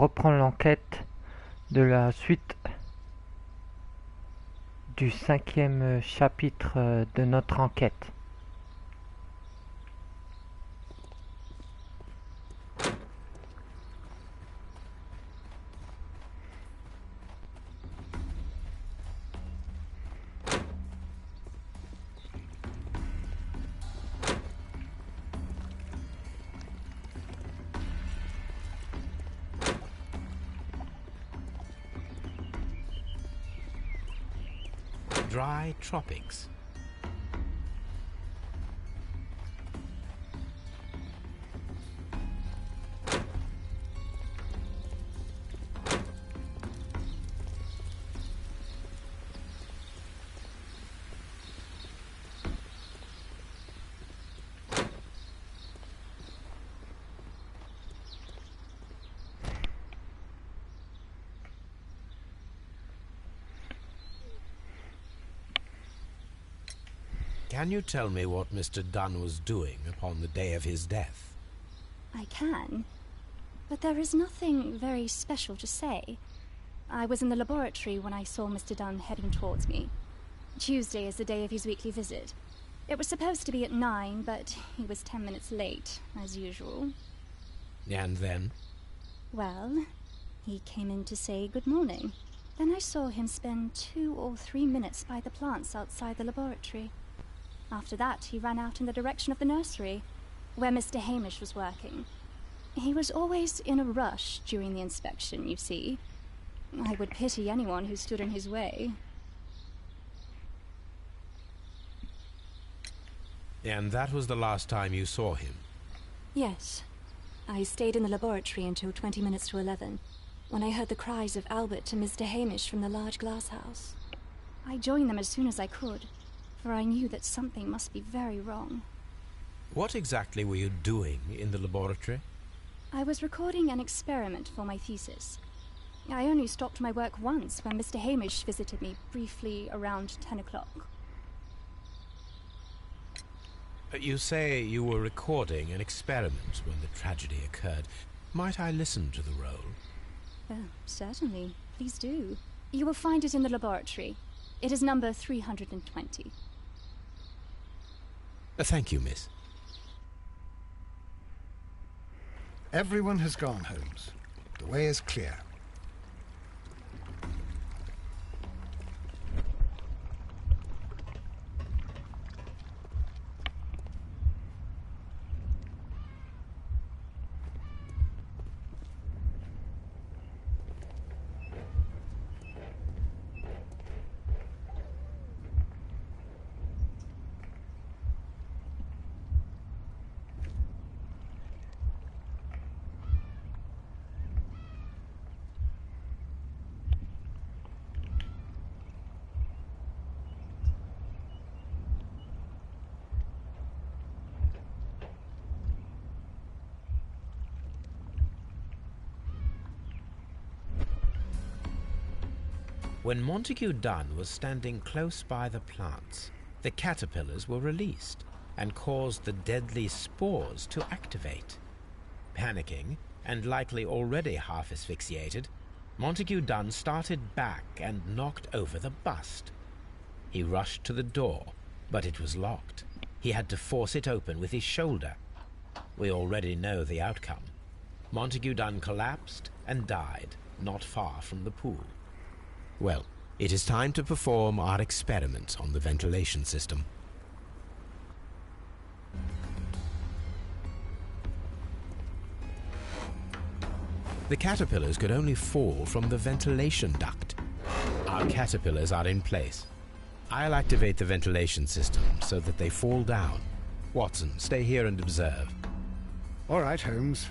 Reprend l'enquête de la suite du 5e chapitre de notre enquête. Dry tropics. Can you tell me what Mr. Dunn was doing upon the day of his death? I can, but there is nothing very special to say. I was in the laboratory when I saw Mr. Dunn heading towards me. Tuesday is the day of his weekly visit. It was supposed to be at 9, but he was 10 minutes late, as usual. And then? Well, he came in to say good morning. Then I saw him spend 2 or 3 minutes by the plants outside the laboratory. After that, he ran out in the direction of the nursery, where Mr. Hamish was working. He was always in a rush during the inspection, you see. I would pity anyone who stood in his way. And that was the last time you saw him? Yes. I stayed in the laboratory until 20 minutes to 11, when I heard the cries of Albert and Mr. Hamish from the large glass house. I joined them as soon as I could, for I knew that something must be very wrong. What exactly were you doing in the laboratory? I was recording an experiment for my thesis. I only stopped my work once when Mr. Hamish visited me briefly around 10 o'clock. You say you were recording an experiment when the tragedy occurred. Might I listen to the roll? Certainly. Please do. You will find it in the laboratory. It is number 320. Thank you, miss. Everyone has gone, Holmes. The way is clear. When Montague Dunn was standing close by the plants, the caterpillars were released and caused the deadly spores to activate. Panicking, and likely already half asphyxiated, Montague Dunn started back and knocked over the bust. He rushed to the door, but it was locked. He had to force it open with his shoulder. We already know the outcome. Montague Dunn collapsed and died not far from the pool. Well, it is time to perform our experiment on the ventilation system. The caterpillars could only fall from the ventilation duct. Our caterpillars are in place. I'll activate the ventilation system so that they fall down. Watson, stay here and observe. All right, Holmes.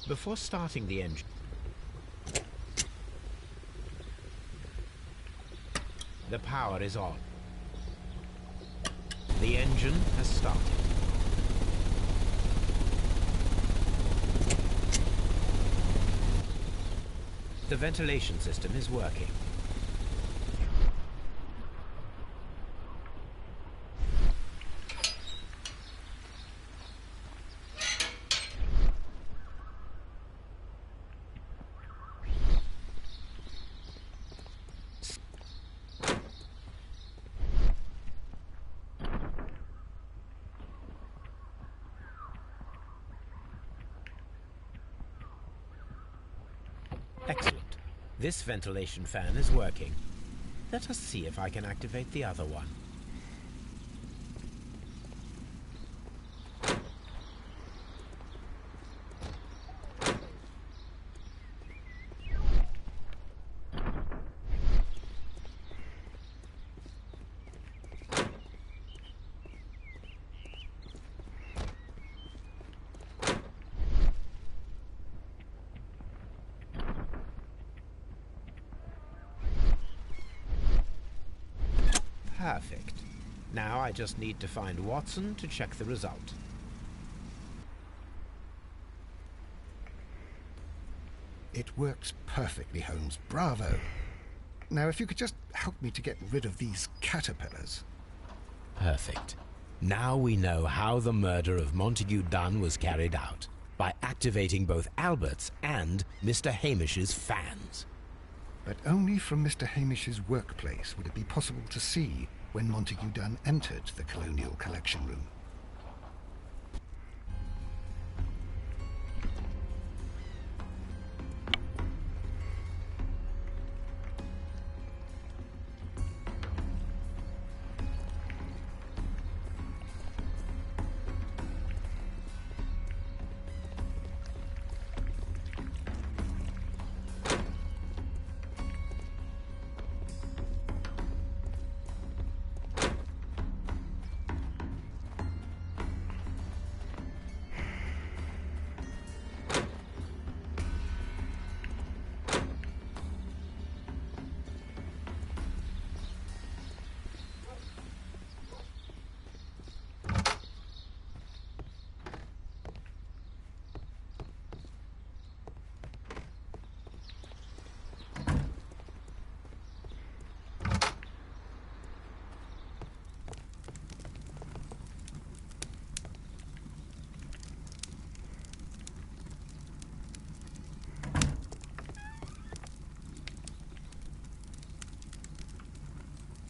Before starting the engine, the power is on. The engine has started. The ventilation system is working. Excellent. This ventilation fan is working. Let us see if I can activate the other one. Perfect. Now I just need to find Watson to check the result. It works perfectly, Holmes. Bravo. Now, if you could just help me to get rid of these caterpillars. Perfect. Now we know how the murder of Montague Dunn was carried out, by activating both Albert's and Mr. Hamish's fans. But only from Mr. Hamish's workplace would it be possible to see when Montague Dunn entered the Colonial Collection Room.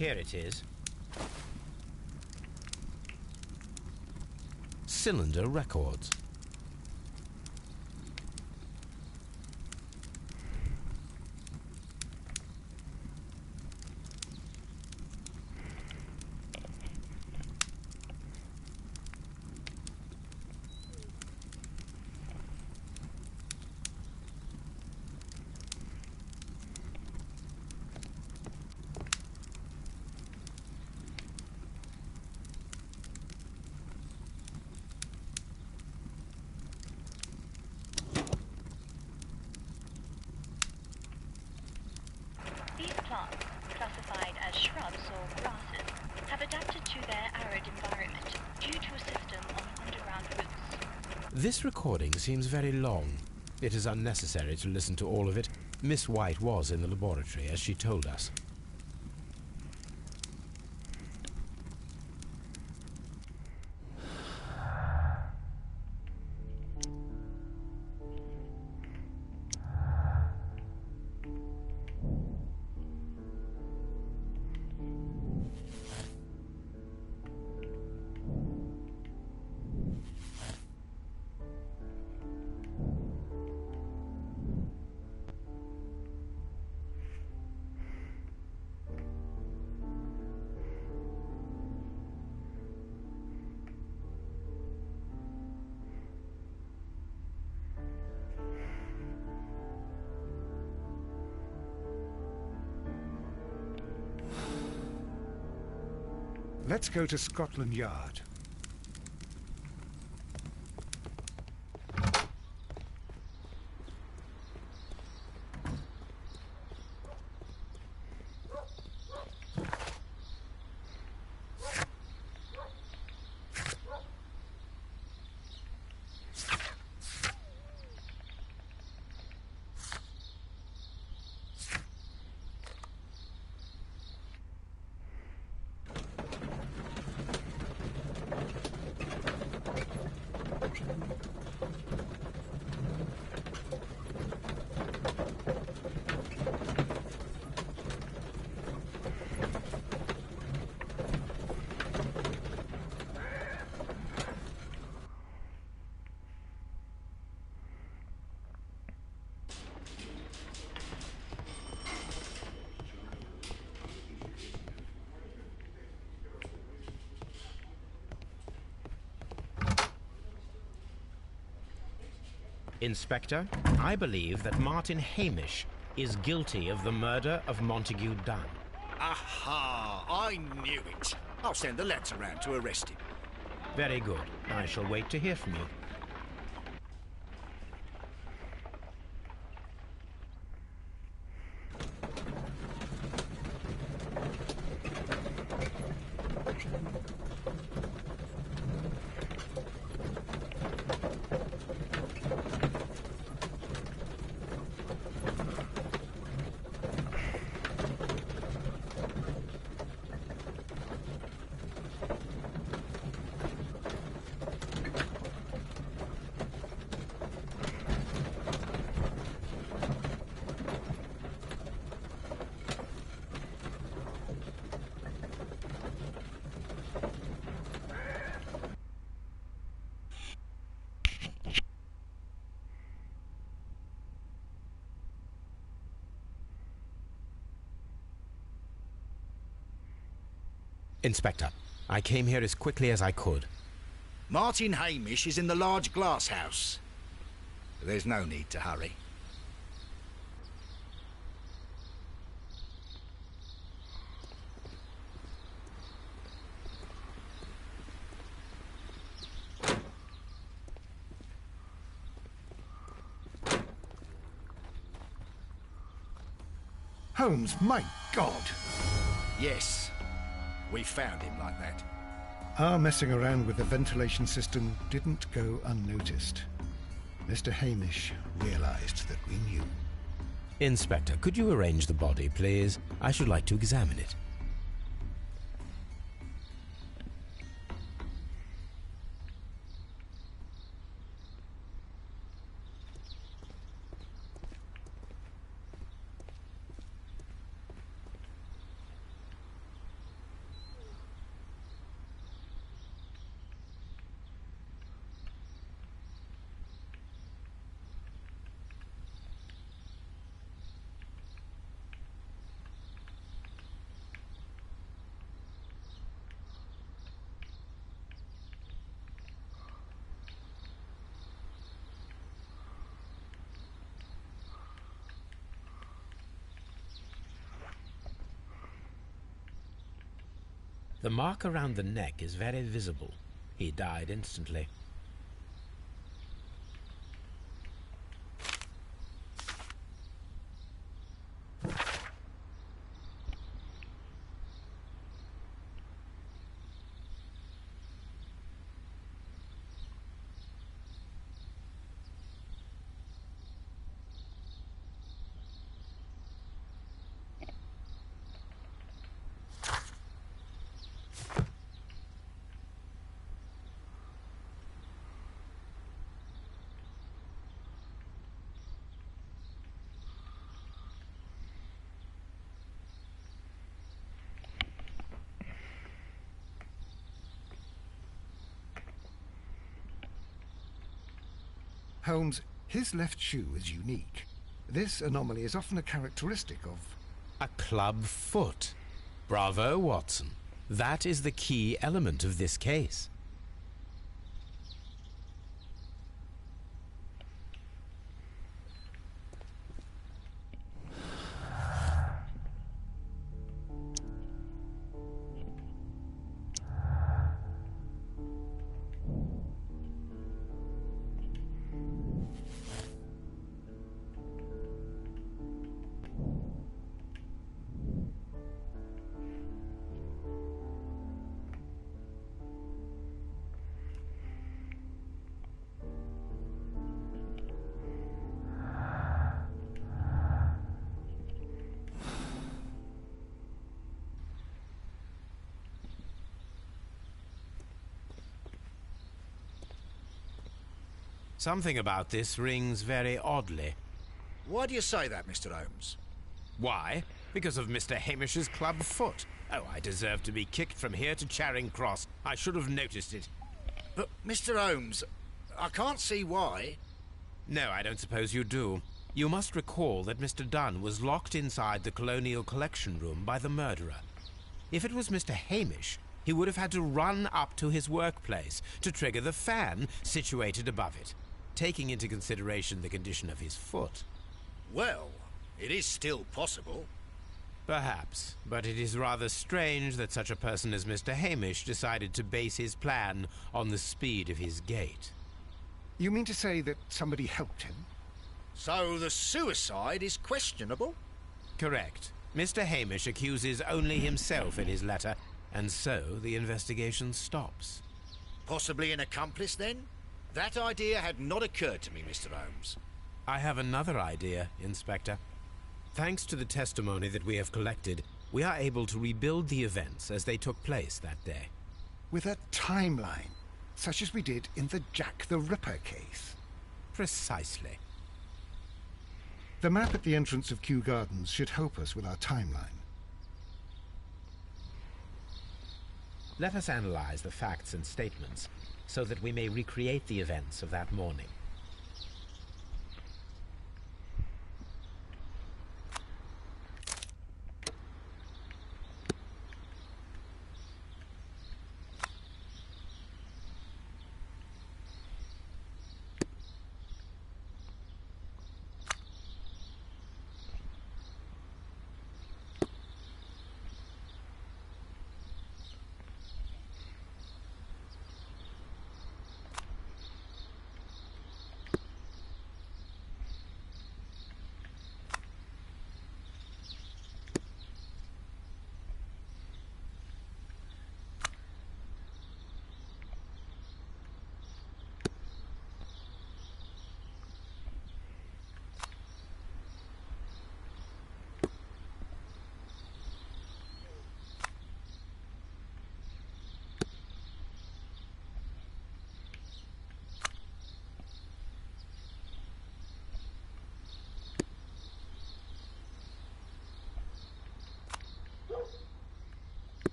Here it is. Cylinder records. These plants, classified as shrubs or grasses, have adapted to their arid environment due to a system of underground roots. This recording seems very long. It is unnecessary to listen to all of it. Miss White was in the laboratory, as she told us. Let's go to Scotland Yard. Inspector, I believe that Martin Hamish is guilty of the murder of Montague Dunn. Aha! I knew it. I'll send the lads around to arrest him. Very good. I shall wait to hear from you. Inspector, I came here as quickly as I could. Martin Hamish is in the large glass house. There's no need to hurry. Holmes, my God! Yes, we found him like that. Our messing around with the ventilation system didn't go unnoticed. Mr. Hamish realized that we knew. Inspector, could you arrange the body, please? I should like to examine it. The mark around the neck is very visible. He died instantly. Holmes, his left shoe is unique. This anomaly is often a characteristic of... A club foot. Bravo, Watson. That is the key element of this case. Something about this rings very oddly. Why do you say that, Mr. Holmes? Why? Because of Mr. Hamish's club foot. Oh, I deserve to be kicked from here to Charing Cross. I should have noticed it. But, Mr. Holmes, I can't see why. No, I don't suppose you do. You must recall that Mr. Dunn was locked inside the Colonial Collection Room by the murderer. If it was Mr. Hamish, he would have had to run up to his workplace to trigger the fan situated above it. taking into consideration the condition of his foot. Well, it is still possible. Perhaps, but it is rather strange that such a person as Mr. Hamish decided to base his plan on the speed of his gait. You mean to say that somebody helped him? So the suicide is questionable? Correct. Mr. Hamish accuses only himself in his letter, and so the investigation stops. Possibly an accomplice, then? That idea had not occurred to me, Mr. Holmes. I have another idea, Inspector. Thanks to the testimony that we have collected, we are able to rebuild the events as they took place that day. With a timeline, such as we did in the Jack the Ripper case. Precisely. The map at the entrance of Kew Gardens should help us with our timeline. Let us analyze the facts and statements so that we may recreate the events of that morning.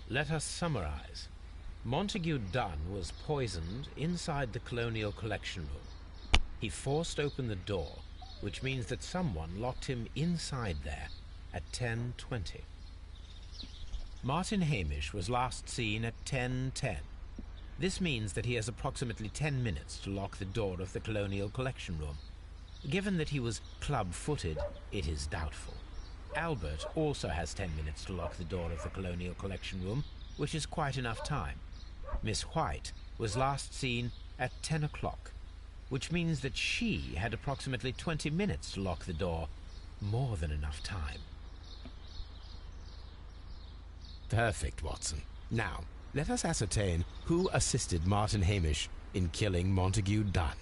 Let us summarize. Montague Dunn was poisoned inside the Colonial Collection Room. He forced open the door, which means that someone locked him inside there at 10:20. Martin Hamish was last seen at 10:10. This means that he has approximately 10 minutes to lock the door of the Colonial Collection Room. Given that he was club-footed, it is doubtful. Albert also has 10 minutes to lock the door of the Colonial Collection Room, which is quite enough time. Miss White was last seen at 10 o'clock, which means that she had approximately 20 minutes to lock the door. More than enough time. Perfect, Watson. Now, let us ascertain who assisted Martin Hamish in killing Montague Dunn.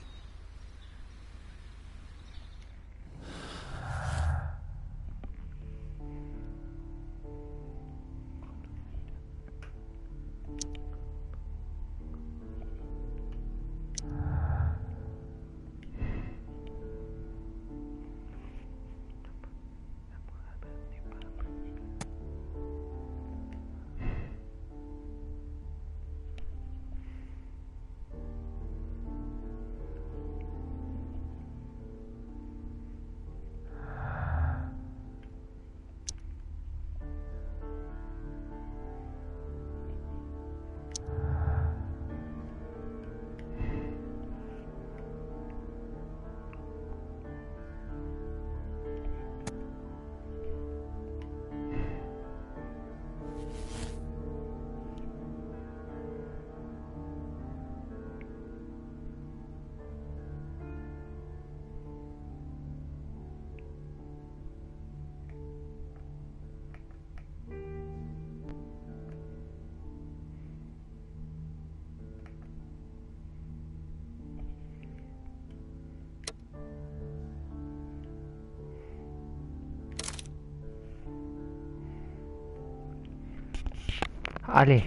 Allez,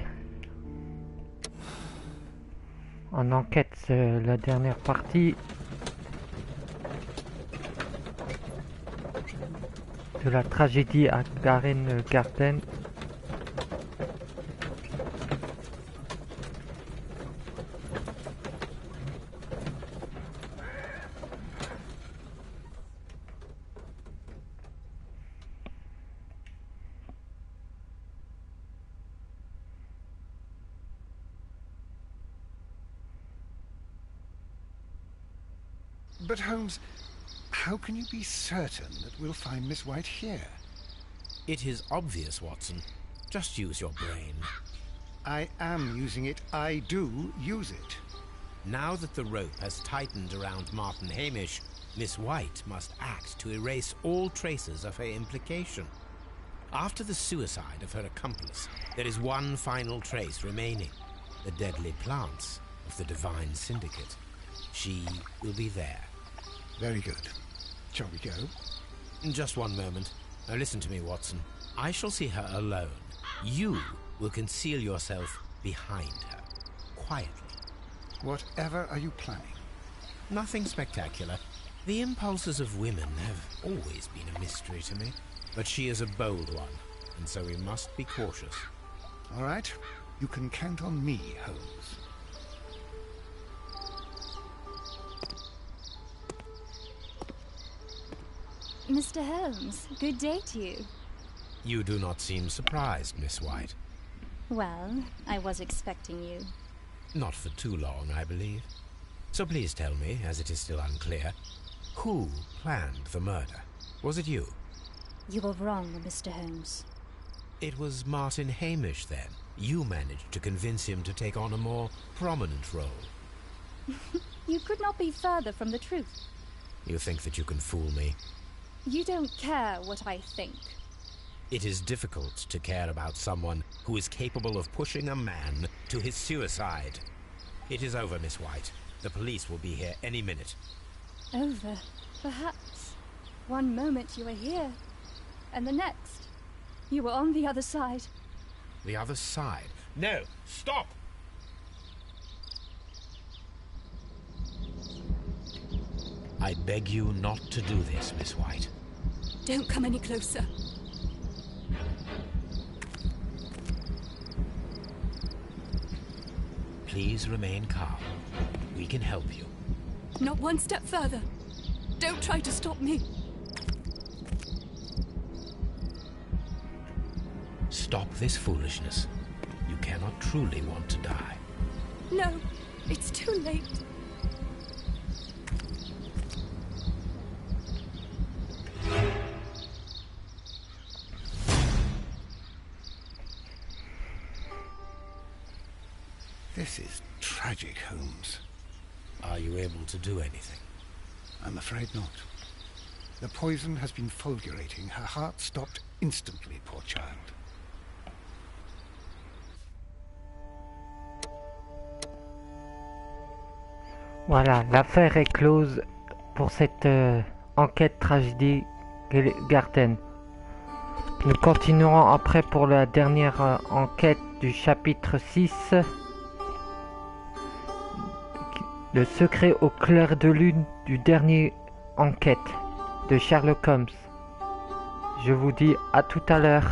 en enquête, c'est la dernière partie de la tragédie à Garden Garden. But Holmes, how can you be certain that we'll find Miss White here? It is obvious, Watson. Just use your brain. I am using it. I do use it. Now that the rope has tightened around Martin Hamish, Miss White must act to erase all traces of her implication. After the suicide of her accomplice, there is one final trace remaining: the deadly plants of the Divine Syndicate. She will be there. Very good. Shall we go? Just one moment. Now listen to me, Watson. I shall see her alone. You will conceal yourself behind her, quietly. Whatever are you planning? Nothing spectacular. The impulses of women have always been a mystery to me. But she is a bold one, and so we must be cautious. All right. You can count on me, Holmes. Mr. Holmes, good day to you. You do not seem surprised, Miss White. Well, I was expecting you. Not for too long, I believe. So please tell me, as it is still unclear, who planned the murder? Was it you? You were wrong, Mr. Holmes. It was Martin Hamish, then. You managed to convince him to take on a more prominent role. You could not be further from the truth. You think that you can fool me? You don't care what I think. It is difficult to care about someone who is capable of pushing a man to his suicide. It is over, Miss White. The police will be here any minute. Over, perhaps. One moment you were here, and the next, you were on the other side. The other side? No! Stop! I beg you not to do this, Miss White. Don't come any closer. Please remain calm. We can help you. Not one step further. Don't try to stop me. Stop this foolishness. You cannot truly want to die. No, it's too late. This is tragic, Holmes. Are you able to do anything? I'm afraid not. The poison has been fulgurating. Her heart stopped instantly, poor child. Voilà, l'affaire est close pour cette enquête tragédie Garten. Nous continuerons après pour la dernière enquête du chapitre 6. Le secret au clair de lune du dernier enquête de Sherlock Holmes. Je vous dis à tout à l'heure.